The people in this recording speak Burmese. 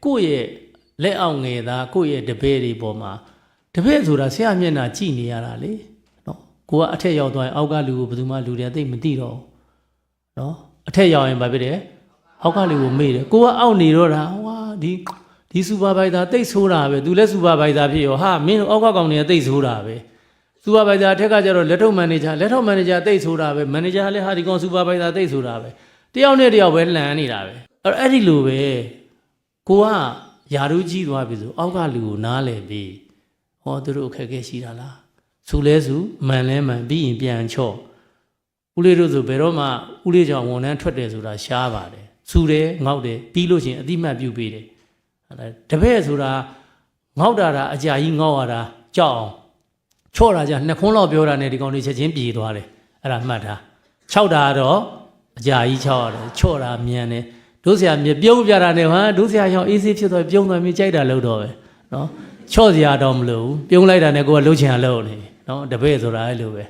ကိုယ့်ရဲ့လက်အောင်ငယ်သားကိုယ့်ရဲ့တပည့်တွေပေါ်မှာတပည့်ဆိုတာဆရာမျက်နှာကြည့်နေရတာလေနော်ကိုကအထက်ရောက်သွားရင်အောက်ကလူကိုဘယ်သူမှလူတွေသိမသိတော့နော်အထက်ရောက်ရင်ဘာဖြစ်တယ်အောက်ကလူကိုမေ့တယ်ကိုကအောက်နေတော့တာဟွာဒီစူပါဗိုက်ဇာတိတ်ဆိုးတာပဲသူလည်းစူပါဗိုက်ဇာဖြစ်ရောဟာမင်းအောက်ကကောင်တွေကတိတ်ဆိုးတာပဲစူပါဗိုက်ဇာအထက်ကကျတော့လက်ထောက်မန်နေဂျာတိတ်ဆိုးတာပဲမန်နေဂျာလည်းဟာဒီကောင်စူပါဗိုက်ဇာတိတ်ဆိုးတာပဲတယောက်နဲ့တယောက်ပဲလှန်နေတာပဲအဲ့ဒီလိုပဲကိုကယာရုကြီးသွားပြီဆိုအောက်ကလူကိုနားလည်ပြီးဟောသူတို့အခက်အခဲရှိတာလားစူလဲစူမှန်လဲမှန်ပြီးရင်ပြန်ချော့ဦးလေးတို့ဆိုဘယ်တော့မှဦးလေးကြောင့်ဝန်ထမ်းထွက်တယ်ဆိုတာရှားပါတယ်စူတယ်ငေါက်တယ်ပြီးလို့ရှိရင်အတိမတ်ပြုပေးတယ်တပည့်ဆိုတာငေါက်တာအကြာကြီးငေါက်ရတာကြောက်အောင်ချော့တာじゃနှစ်ခွန်းလောက်ပြောတာနဲ့ဒီကောင်လေးချက်ချင်းပြေသွားတယ်အဲ့ဒါမှတ်ထား၆တာတော့အကြာကြီးချော့ရတယ်ချော့တာမြန်တယ်တို့ဆရာမြပြုံးပြတာနဲ့ဟာတို့ဆရာရောအေးဆေးဖြစ်သွားပြုံးသွားမြကြိုက်တာလို့တော့ပဲနော်ချော့စရာတော့မလိုဘူးပြုံးလိုက်တာနဲ့ကိုကလှုပ်ချင်အောင်လှုပ်နေနော်တပည့်ဆိုတာအဲ့လိုပဲ